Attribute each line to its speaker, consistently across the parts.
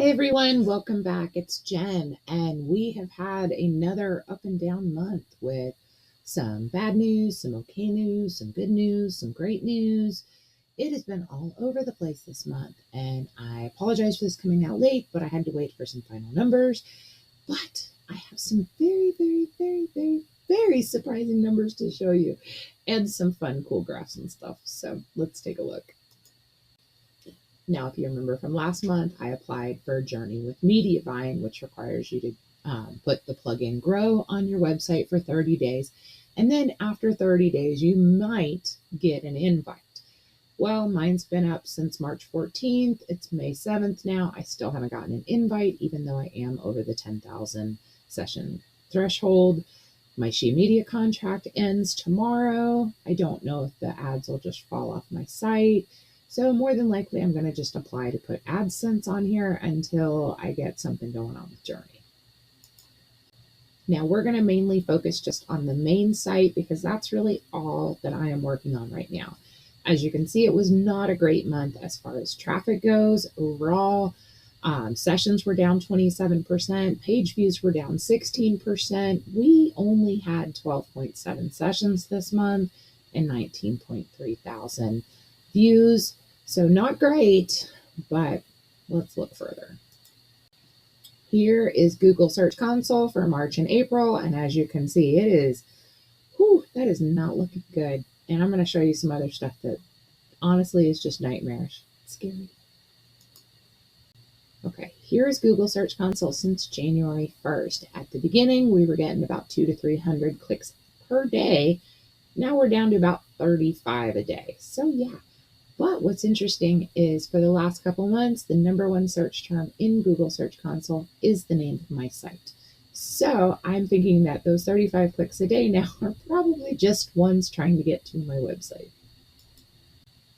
Speaker 1: Hey everyone, welcome back. It's Jen, and we have had another up and down month with some bad news, some okay news, some good news, some great news. It has been all over the place this month, and I apologize for this coming out late, but I had to wait for some final numbers. But I have some very surprising numbers to show you, and some fun, cool graphs and stuff. So let's take a look. Now, if you remember from last month, I applied for Journey with Media Buying, which requires you to put the plugin Grow on your website for 30 days. And then after 30 days, you might get an invite. Well, mine's been up since March 14th. It's May 7th now. I still haven't gotten an invite, even though I am over the 10,000 session threshold. My SheMedia contract ends tomorrow. I don't know if the ads will just fall off my site. So more than likely, I'm going to just apply to put Adsense on here until I get something going on with Journey. Now we're going to mainly focus just on the main site because that's really all that I am working on right now. As you can see, it was not a great month as far as traffic goes. Overall, sessions were down 27%, page views were down 16%. We only had 12.7 sessions this month and 19.3 thousand views. So not great, but let's look further. Here is Google Search Console for March and April. And as you can see, that is not looking good. And I'm going to show you some other stuff that honestly is just nightmarish. It's scary. Okay, here is Google Search Console since January 1st. At the beginning, we were getting about 200 to 300 clicks per day. Now we're down to about 35 a day. So yeah. But what's interesting is for the last couple months, the number one search term in Google Search Console is the name of my site. So I'm thinking that those 35 clicks a day now are probably just ones trying to get to my website.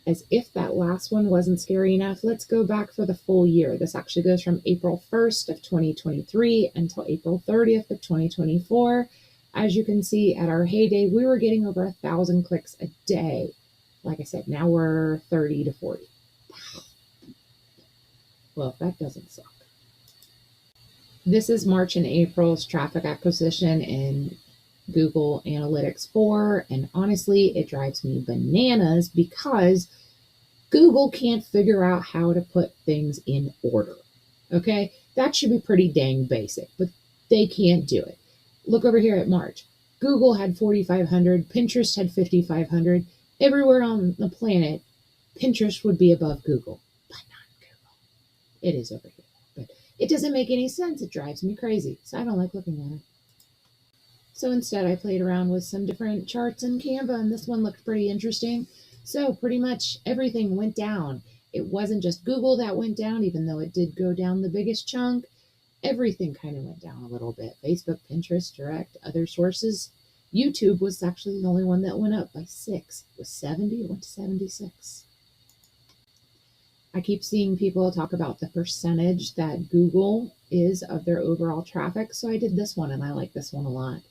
Speaker 1: As if that last one wasn't scary enough, let's go back for the full year. This actually goes from April 1st of 2023 until April 30th of 2024. As you can see, at our heyday, we were getting over 1,000 clicks a day. Like I said, now we're 30 to 40. Well, that doesn't suck. This is March and April's traffic acquisition in Google Analytics 4. And honestly, it drives me bananas because Google can't figure out how to put things in order. Okay, that should be pretty dang basic, but they can't do it. Look over here at March. Google had 4,500, Pinterest had 5,500. Everywhere on the planet, Pinterest would be above Google, but not Google. It is over here, but it doesn't make any sense. It drives me crazy, so I don't like looking at it. So instead, I played around with some different charts in Canva, and this one looked pretty interesting. So pretty much everything went down. It wasn't just Google that went down, even though it did go down the biggest chunk. Everything kind of went down a little bit. Facebook, Pinterest, direct, other sources. YouTube was actually the only one that went up by 6. It was 70, it went to 76. I keep seeing people talk about the percentage that Google is of their overall traffic. So I did this one and I like this one a lot.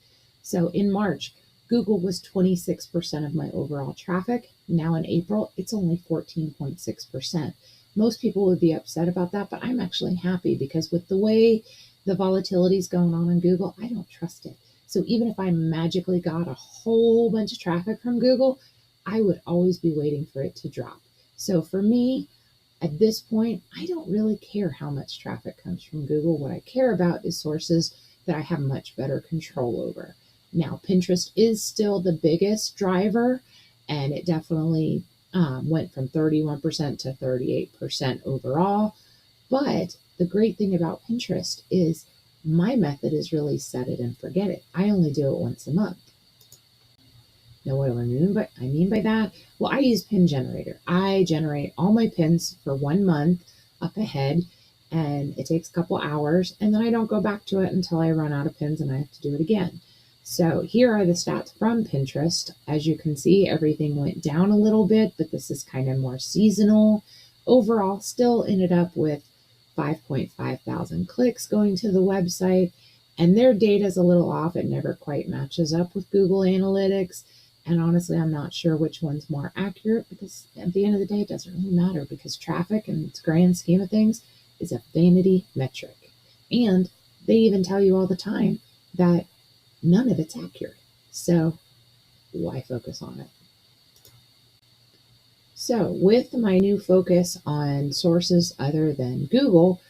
Speaker 1: So in March, Google was 26% of my overall traffic. Now in April, it's only 14.6%. Most people would be upset about that, but I'm actually happy because with the way the volatility is going on in Google, I don't trust it. So even if I magically got a whole bunch of traffic from Google, I would always be waiting for it to drop. So for me, at this point, I don't really care how much traffic comes from Google. What I care about is sources that I have much better control over. Now, Pinterest is still the biggest driver, and it definitely went from 31% to 38% overall. But the great thing about Pinterest is my method is really set it and forget it. I only do it once a month. Now, what do I mean by that? Well, I use pin generator. I generate all my pins for 1 month up ahead, and it takes a couple hours, and then I don't go back to it until I run out of pins and I have to do it again. So here are the stats from Pinterest. As you can see, everything went down a little bit, but this is kind of more seasonal. Overall, still ended up with 5.5 thousand clicks going to the website, and their data is a little off. It never quite matches up with Google Analytics. And honestly, I'm not sure which one's more accurate because at the end of the day, it doesn't really matter because traffic in its grand scheme of things is a vanity metric. And they even tell you all the time that none of it's accurate. So why focus on it? So with my new focus on sources other than Google,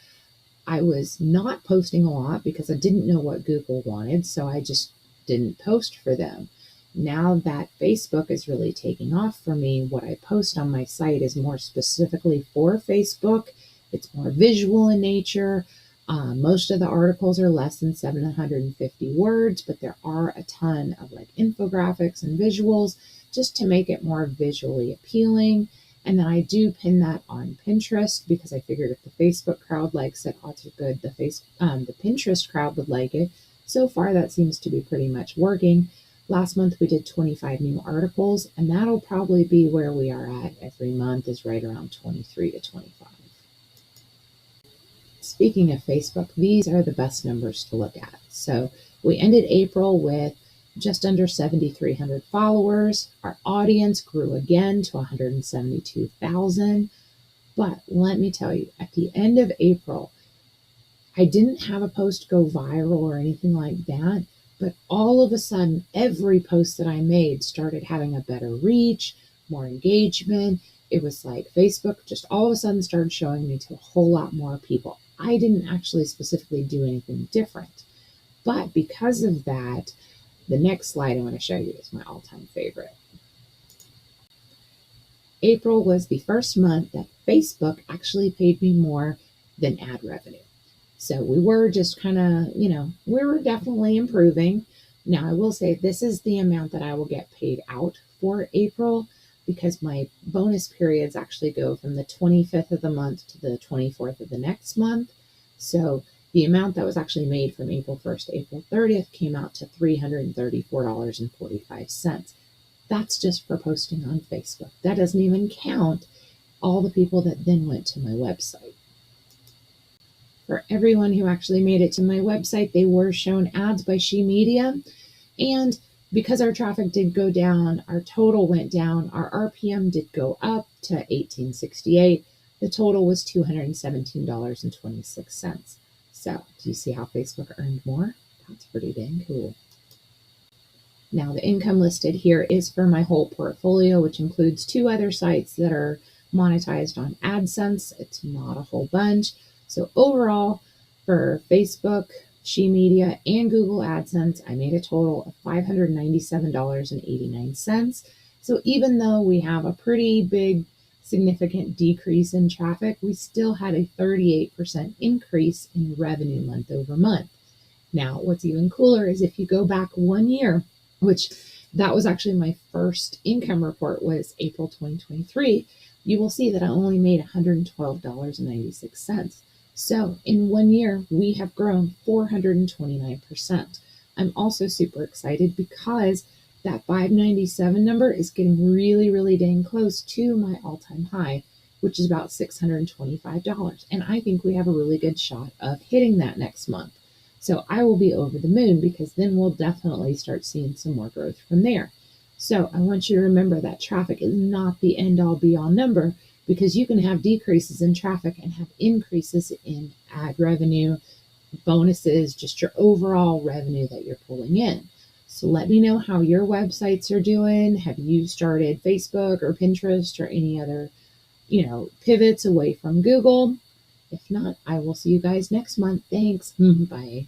Speaker 1: I was not posting a lot because I didn't know what Google wanted, so I just didn't post for them. Now that Facebook is really taking off for me, what I post on my site is more specifically for Facebook. It's more visual in nature. Most of the articles are less than 750 words, but there are a ton of like infographics and visuals just to make it more visually appealing. And then I do pin that on Pinterest because I figured if the Facebook crowd likes it, odds are good the Pinterest crowd would like it. So far, that seems to be pretty much working. Last month we did 25 new articles, and that'll probably be where we are at every month, is right around 23 to 25. Speaking of Facebook, these are the best numbers to look at. So we ended April with just under 7,300 followers. Our audience grew again to 172,000. But let me tell you, at the end of April, I didn't have a post go viral or anything like that. But all of a sudden, every post that I made started having a better reach, more engagement. It was like Facebook just all of a sudden started showing me to a whole lot more people. I didn't actually specifically do anything different. But because of that, the next slide I want to show you is my all-time favorite. April was the first month that Facebook actually paid me more than ad revenue. So we were just kind of, we were definitely improving. Now, I will say this is the amount that I will get paid out for April because my bonus periods actually go from the 25th of the month to the 24th of the next month. So the amount that was actually made from April 1st to April 30th came out to $334.45. That's just for posting on Facebook. That doesn't even count all the people that then went to my website. For everyone who actually made it to my website, they were shown ads by SheMedia. And because our traffic did go down, our total went down, our RPM did go up to 1868. The total was $217.26. So do you see how Facebook earned more? That's pretty dang cool. Now the income listed here is for my whole portfolio, which includes 2 other sites that are monetized on Adsense. It's not a whole bunch. So overall, for Facebook, SheMedia, and Google AdSense, I made a total of $597.89. So even though we have a pretty big, significant decrease in traffic, we still had a 38% increase in revenue month over month. Now, what's even cooler is if you go back 1 year, which that was actually my first income report was April 2023, you will see that I only made $112.96. So in 1 year, we have grown 429%. I'm also super excited because that 597 number is getting really, really dang close to my all-time high, which is about $625. And I think we have a really good shot of hitting that next month. So I will be over the moon because then we'll definitely start seeing some more growth from there. So I want you to remember that traffic is not the end all be all number, because you can have decreases in traffic and have increases in ad revenue, bonuses, just your overall revenue that you're pulling in. So let me know how your websites are doing. Have you started Facebook or Pinterest or any other, pivots away from Google? If not, I will see you guys next month. Thanks. Bye.